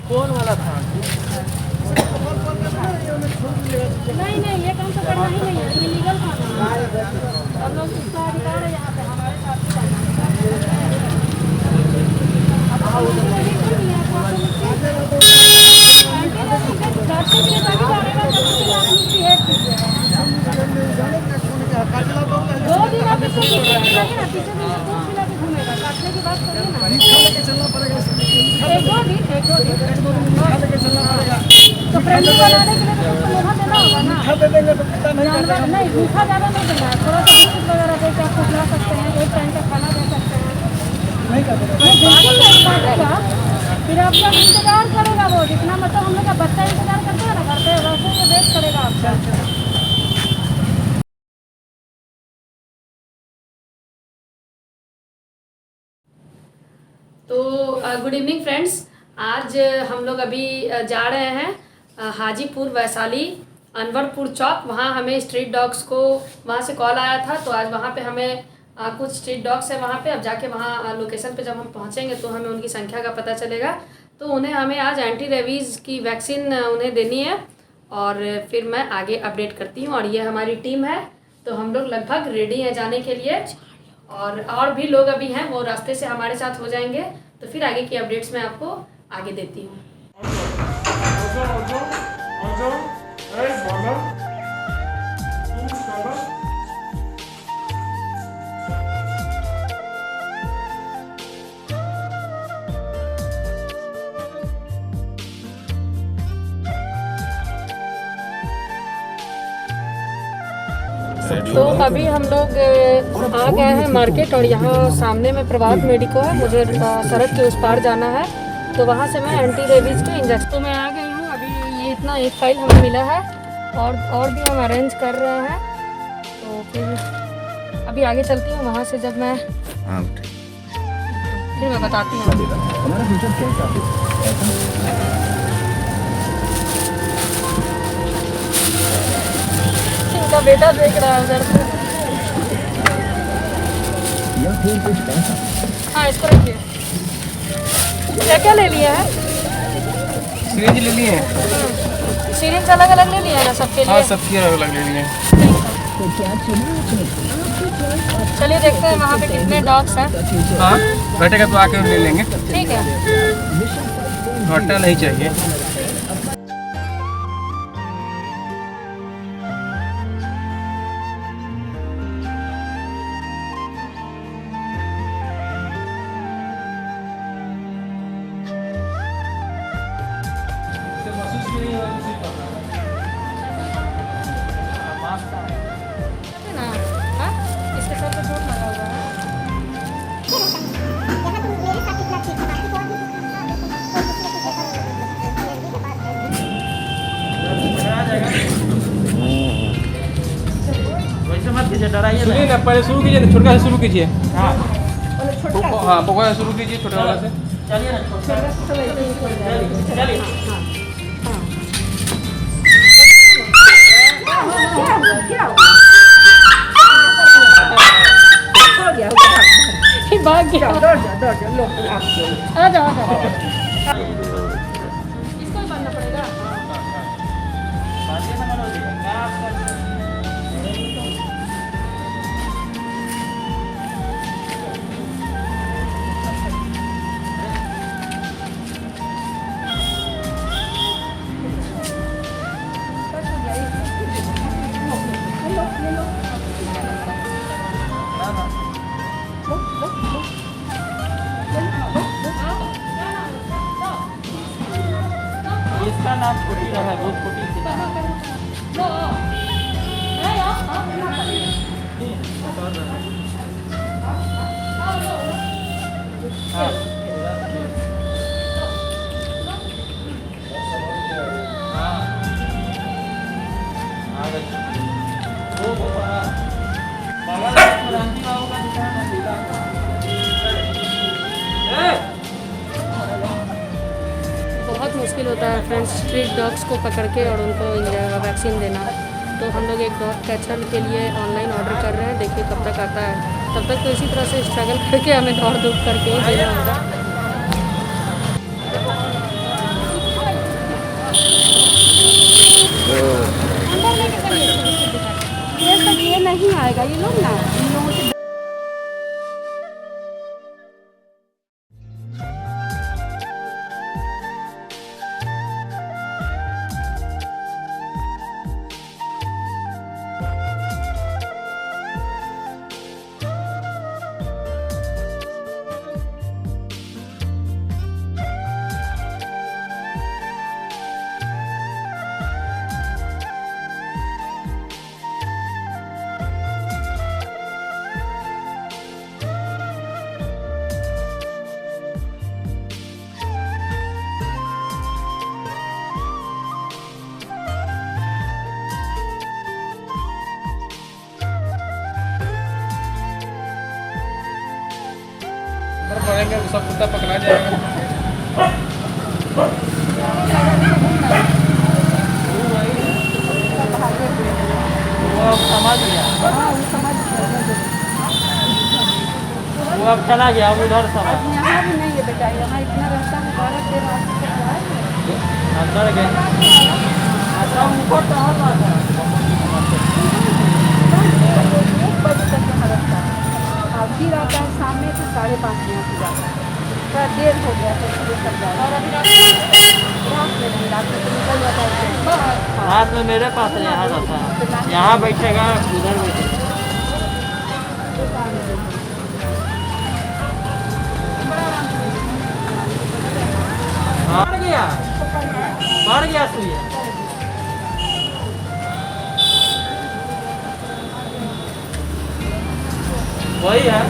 कौन वाला था? नहीं नहीं, ये काम तो करना ही नहीं है, ये लीगल काम है। हम लोग इसका अधिकार है यहाँ पे हमारे साथ ही करना है। दो दिन आप इसको पीछे घुमाइए ना, पीछे दिन से दूध पिला के घूमेगा, काटने की बात करिए ना। एक दो दिन तो फ्रेंडली बनाने के लिए तो उसको लोहा देना होगा ना। जानवर नहीं, भूखा ज़्यादा नहीं देना है, थोड़ा सा बिस्कुट वगैरह दे के आपको खिला सकते हैं, एक टाइम का खाना दे सकते हैं। बिल्कुल नहीं काटेगा, फिर आपका इंतजार करेगा वो, जितना मतलब हम लोग का बच्चा इंतजार करते हैं ना घर पे, वैसे ये वेट करेगा आपका। तो गुड इवनिंग फ्रेंड्स, आज हम लोग अभी जा रहे हैं हाजीपुर वैशाली अनवरपुर चौक। वहाँ हमें स्ट्रीट डॉग्स को वहाँ से कॉल आया था, तो आज वहाँ पे हमें कुछ स्ट्रीट डॉग्स है वहाँ पे। अब जाके वहाँ लोकेशन पे जब हम पहुँचेंगे तो हमें उनकी संख्या का पता चलेगा। तो हमें आज एंटी रेबीज़ की वैक्सीन उन्हें देनी है और फिर मैं आगे अपडेट करती हूँ। और ये हमारी टीम है, तो हम लोग लगभग रेडी हैं जाने के लिए, और भी लोग अभी हैं, वो रास्ते से हमारे साथ हो जाएंगे। तो फिर आगे की अपडेट्स मैं आपको आगे देती हूँ। तो अभी हम लोग आ गए हैं मार्केट, और यहाँ सामने में प्रभात मेडिको है। मुझे सड़क के उस पार जाना है, तो वहाँ से मैं एंटी रेबीज़ के इंजेक्शन तो मैं आ गई हूँ। अभी ये इतना एक फाइल हमें मिला है, और भी हम अरेंज कर रहे हैं। तो फिर अभी आगे चलती हूँ, वहाँ से जब मैं फिर मैं बताती हूँ। इनका बेटा देख रहा है उधर से। हाँ, इसको रखिए। क्या क्या ले लिया है? सिरिंज ले लिए हैं। सिरिंज अलग अलग ले लिया है ना सबके लिए? हाँ, सबकी अलग अलग ले लिए हैं। चलिए देखते हैं वहाँ पे कितने डॉग्स हैं। हाँ, बैठेगा तो आके ले लेंगे। ठीक है, घाटा नहीं चाहिए। ना हाँ, इसके सर पे चोट लगा हुआ है। वैसे मत कीजिए, डराइए सुनिए ना, पहले शुरू कीजिए ना, छोटा से शुरू कीजिए। हाँ, हाँ, पकौड़ा शुरू कीजिए छोटा वाला से। चलिए ना, चलिए। भाग गया। आ जाओ इसको ही बनना पड़ेगा। इसका नाम छोटी है, बहुत छोटी बहुत मुश्किल होता है फ्रेंड्स स्ट्रीट डॉग्स को पकड़ के और उनको वैक्सीन देना। तो हम लोग एक डॉग कैचर के लिए ऑनलाइन ऑर्डर कर रहे हैं, देखिए कब तक आता है। तब तक तो इसी तरह से स्ट्रगल करके हमें दौड़ धूप करके ही देना होगा। जाएगा ये लोग ना, इन लोगों से अंदर पड़ेंगे तो सब कुत्ता पकड़ा जाएगा। वो अब समझ गया, वो अब चला गया, अब उधर समझ यहाँ भी नहीं है बेटा, यहाँ इतना रास्ता है, 12-13 अंदर गए। अच्छा ऊपर तो और बात है, 1 बजे तक यहाँ रास्ता है, और फिर आता है शाम में तो 5:30 यहाँ से जाता है, थोड़ा देर हो गया तो इसलिए सब जाता है। और अभी रात में नहीं, रात में तो निकल जाता है। रात में मेरे पास यहाँ रहता है, यहाँ बैठेगा उधर बैठेगा। बढ़ गया सुई वही है।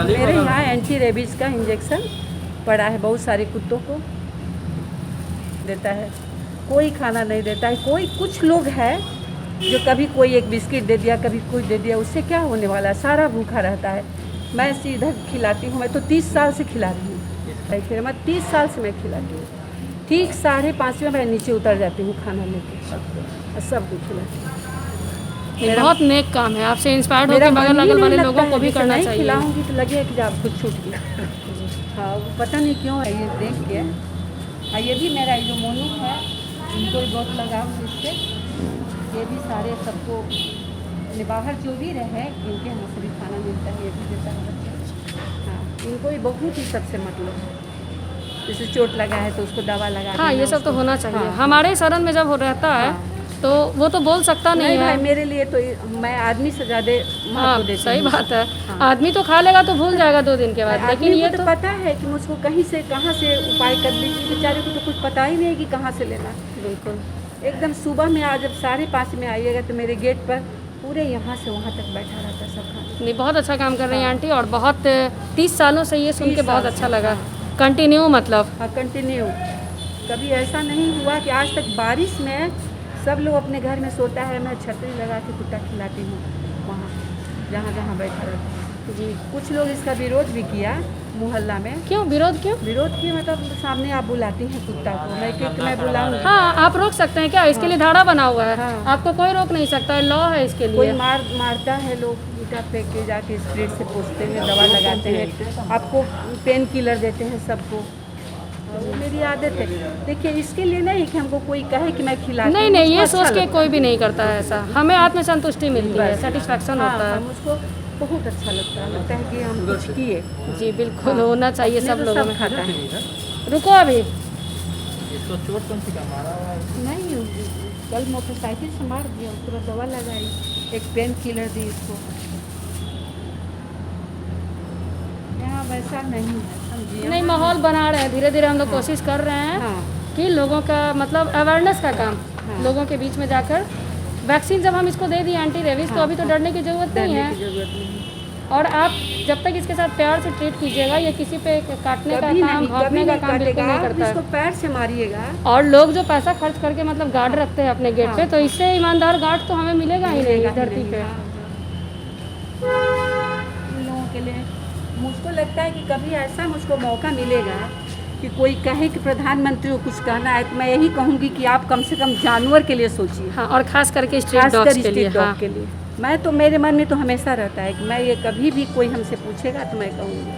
मेरे यहाँ एंटी रेबीज़ का इंजेक्शन पड़ा है, बहुत सारे कुत्तों को देता है, कोई खाना नहीं देता है। कोई कुछ लोग हैं जो कभी कोई एक बिस्किट दे दिया, कभी कुछ दे दिया, उससे क्या होने वाला है, सारा भूखा रहता है। मैं सीधा खिलाती हूँ, मैं तो 30 साल से खिला रही हूँ, फिर मैं 30 साल से मैं खिलाती हूँ, ठीक 5:30 में मैं नीचे उतर जाती हूँ खाना लेके, सबको खिलाती हूँ। ये बहुत नेक काम है, आपसे इंस्पायर्ड होकर बगल अगल वाले लोगों को भी करना चाहिए। खिलाऊंगी तो लगेगा कि आप कुछ छूट गया। हाँ, पता नहीं क्यों है ये, देख के। हाँ, ये भी मेरा जो मोनू है, इनको भी बहुत लगाव है इससे, ये भी सारे सबको बाहर जो भी रहे इनके यहाँ से भी खाना मिलता है, ये भी देता है। हाँ, इनको भी बहुत ही सबसे मतलब है, जैसे चोट लगा है तो उसको दवा लगा। हाँ, ये सब तो होना चाहिए। हमारे शरण में जब हो रहता है तो वो तो बोल सकता नहीं है। भाई मेरे लिए तो मैं आदमी से ज़्यादा महत्व देती हूँ। सही बात है। आदमी तो खा लेगा तो भूल जाएगा 2 दिन के बाद, लेकिन ये तो पता है कि मुझको कहीं से कहाँ से उपाय कर लीजिए, बेचारे को तो कुछ पता ही नहीं है कि कहाँ से लेना। बिल्कुल एकदम सुबह में आज जब 5:30 में आइएगा तो मेरे गेट पर पूरे यहाँ से वहाँ तक बैठा रहता सब खाना। नहीं, बहुत अच्छा काम कर रही हैं आंटी, और बहुत 30 सालों से ये सुन के बहुत अच्छा लगा। कंटिन्यू मतलब। हाँ, कंटिन्यू। कभी ऐसा नहीं हुआ कि आज तक बारिश में सब लोग अपने घर में सोता है, मैं छतरी लगा के कुत्ता खिलाती हूँ वहाँ जहाँ जहाँ बैठा रहता है। जी, कुछ लोग इसका विरोध भी किया मोहल्ला में। क्यों विरोध? क्यों विरोध किया? मतलब सामने आप बुलाती हैं कुत्ता को, मैं बुलाऊँ? हाँ, आप रोक सकते हैं क्या? इसके लिए धारा बना हुआ है। हाँ। आपको कोई रोक नहीं सकता, लॉ है इसके लिए। कोई मारता है, लोग ईटा फेंक के जाके स्ट्रीट से पोंछते हैं, दवा लगाते हैं, आपको पेन किलर देते हैं सबको। वो मेरी आदत है। देखिए, इसके लिए नहीं कि हमको कोई कहे कि मैं खिला, नहीं, ये सोच के कोई भी नहीं करता है ऐसा। हमें आत्मसंतुष्टि मिलती है, सेटिस्फैक्शन होता है। मुझको बहुत अच्छा लगता है कि हम कुछ किए। जी बिल्कुल, होना चाहिए सब लोगों में। खाता है। रुको अभी, तो चोट कौन सी का मारा हुआ है? नहीं, कल मोटरसाइकिल से मार दिया, पूरा दवा लगाई, एक पेन किलर दी इसको। यहाँ वैसा नहीं है, समझिए। नहीं, माहौल बना रहे हैं, धीरे धीरे हम लोग कोशिश कर रहे हैं हाँ, कि लोगों का मतलब अवेयरनेस का काम, हाँ। लोगों के बीच में जाकर वैक्सीन जब हम इसको दे दिए एंटी रेबीज, तो हाँ, अभी तो हाँ। डरने की ज़रूरत नहीं डरने की है। जरूरत नहीं। और आप जब तक इसके साथ प्यार से ट्रीट कीजिएगा, ये किसी पे काटने का कभी काम, नहीं, भौंकने कभी का नहीं काम बिल्कुल काटेगा, नहीं आप करता इसको है। पैर से मारिएगा। और लोग जो पैसा खर्च करके मतलब गार्ड रखते हैं अपने गेट पे, हाँ। तो इससे ईमानदार गार्ड तो हमें मिलेगा ही नहीं इस धरती पे। इन लोगों के लिए मुझको लगता है कि कभी ऐसा मुझको मौका मिलेगा कि कोई कहे कि प्रधानमंत्री को कुछ कहना है, तो मैं यही कहूँगी कि आप कम से कम जानवर के लिए सोचिए, हाँ, और खास करके स्ट्रीट खासकर डॉग्स के लिए। स्ट्रीट डॉग हाँ। के लिए। मैं तो, मेरे मन में तो हमेशा रहता है कि मैं ये कभी भी कोई हमसे पूछेगा तो मैं कहूँगी।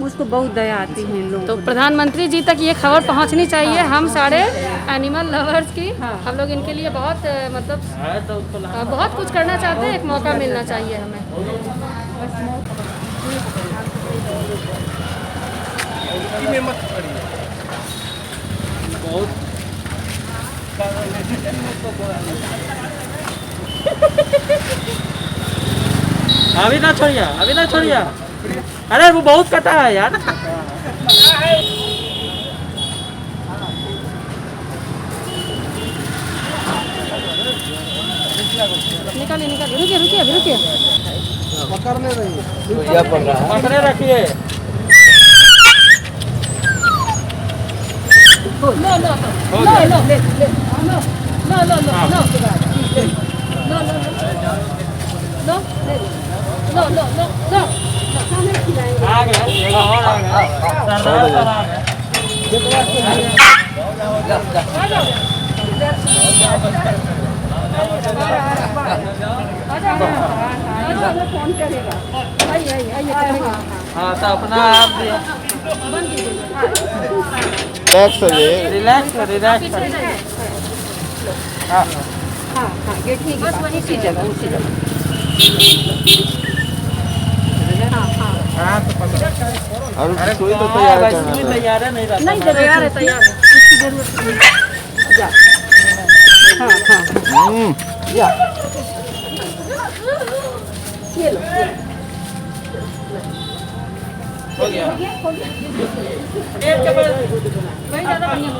मुझको बहुत दया आती है इन लोगों तो को। प्रधानमंत्री जी तक ये खबर पहुंचनी चाहिए, हम सारे एनिमल लवर्स की। हाँ। हम लोग इनके लिए बहुत मतलब है तो उसको बहुत कुछ करना चाहते हैं, एक मौका मिलना चाहिए हमें। बस में मत पड़िए बहुत अभी ना छोड़िए, अभी ना छोड़िए। अरे वो बहुत कटा है यार। निकालिए निकालिए, रुकिए रुकिए अभी रुकिए। पकड़े रखिए। लो लो लो हो लो गया। लो लो लो लो लो लो लो लो लो लो। आ गया, एक और आ गया। सरदार साहब आ गए। फोन करेगा। आइए आइए आइए करेगा। हाँ तो अपना आप भी बंद कीजिए। रिलैक्स हो जाइए। रिलैक्स कर, रिलैक्स पीछे कर। जाइए। हाँ हाँ हाँ, ये ठीक है, उसी जगह, उसी जगह। हाँ हाँ, हाँ तो पकड़। और अरे सुई तो हाँ, तैयार वैसे करना भी था। तैयार है, नहीं रहता नहीं ना। तैयार है तैयार है। इसकी जरूरत नहीं। जा। हाँ हाँ, जा। ये लो, ये लो। हो गया। हो गया। पेट के बल। वही ज़्यादा बढ़िया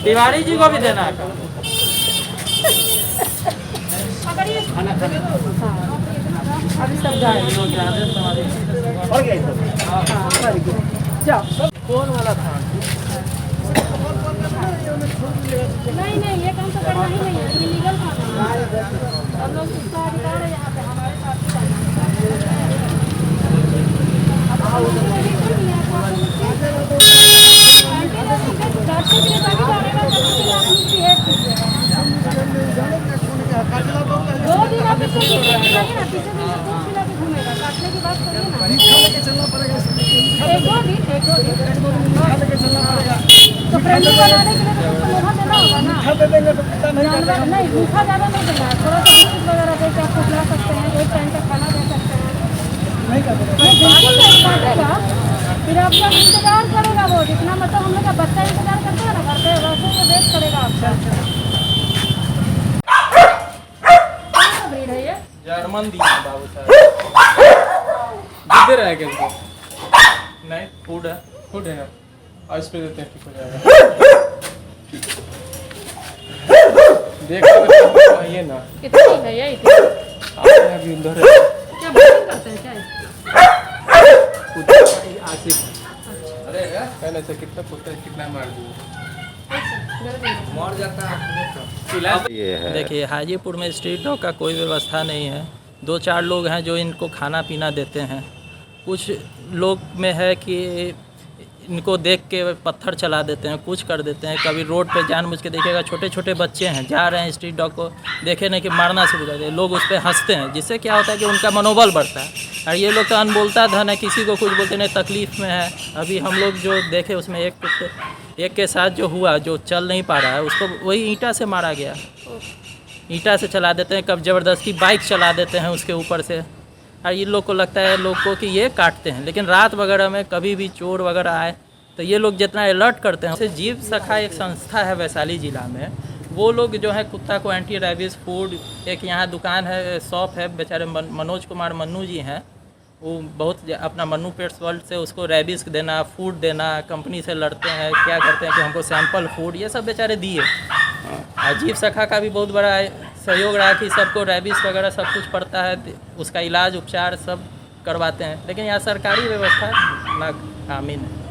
तिवारी जी को भी देना है। अभी सब जाएगा। हाँ, मर गया। जाओ। कौन वाला था? नहीं नहीं, ये काम तो करना ही नहीं है, इलीगल काम है। हम लोग इसका अधिकार है यहाँ पे, हमारे साथ ही करना है। अब हम लोग को ये नहीं है, तो हम लोग डॉक्टर के पास जाएगा तो उसके बाद मिसबिहेव कीजिएगा। 2 दिन आप इसको पीछे खिलाइए ना, पीछे दिन से दूध खिला के घूमेगा, काटने की बात करिए ना। एक दो दिन तो फ्रेंडली बनाने के लिए तो उसको लोहा देना होगा ना। जानवर नहीं, मीठा ज़्यादा नहीं देना है, थोड़ा सा बिस्कुट वगैरह दे के आपको खिला सकते हैं, एक टाइम का खाना दे सकते हैं। नहीं बिल्कुल नहीं काटेगा, फिर आपका इंतजार करेगा वो, जितना मतलब हम लोग का बच्चा इंतजार करते हैं ना घर पे, वैसे वो वेट करेगा आपका। कौन सा ब्रीड है ये? जर्मन दिया बाबू साहब। जिद्दे रह गए तो नहीं, फूड है, फूड है ना। और इस पे देते हैं, ठीक हो जाएगा। देख सकते हैं ये ना। कितनी है ये? इतनी आपने अभी उधर है। क्या ब्रीडिंग करते हैं क्या ये? आसिफ। अरे कहने से कितना कुत्ता कितना मार दिया। मर जाता है। ये है। देखिए, हाजीपुर में स्ट्रीट डॉग का कोई व्यवस्था नहीं है। 2-4 लोग हैं जो इनको खाना पीना देते हैं। कुछ लोग में है कि इनको देख के पत्थर चला देते हैं, कुछ कर देते हैं। कभी रोड पे जानबूझ के देखिएगा, छोटे छोटे बच्चे हैं जा रहे हैं स्ट्रीट डॉग को देखे नहीं कि मारना शुरू कर देते, लोग उस पर हंसते हैं, जिससे क्या होता है कि उनका मनोबल बढ़ता है। और ये लोग तो अनबोलता धन है, किसी को कुछ बोलते नहीं, तकलीफ़ में है। अभी हम लोग जो देखे उसमें एक के साथ जो हुआ, जो चल नहीं पा रहा है, उसको वही ईंटा से मारा गया। ईंटा से चला देते हैं, कब ज़बरदस्ती बाइक चला देते हैं उसके ऊपर से। और इन लोग को लगता है लोग को कि ये काटते हैं, लेकिन रात वगैरह में कभी भी चोर वगैरह आए तो ये लोग जितना अलर्ट करते हैं, जैसे जीव सखा एक संस्था है वैशाली ज़िला में, वो लोग जो है कुत्ता को एंटी रेबीज़ फूड, एक यहाँ दुकान है, शॉप है, बेचारे मनोज कुमार मन्नू जी हैं, वो बहुत अपना मन्नू पेट्स वर्ल्ड से उसको रेबीज़ देना, फूड देना, कंपनी से लड़ते हैं, क्या करते हैं कि हमको सैंपल फूड ये सब बेचारे दिए। जीव सखा का भी बहुत बड़ा सहयोग रहा कि सबको रेबीज़ वगैरह सब कुछ पड़ता है, उसका इलाज उपचार सब करवाते हैं, लेकिन यहाँ सरकारी व्यवस्था नाकामिन है।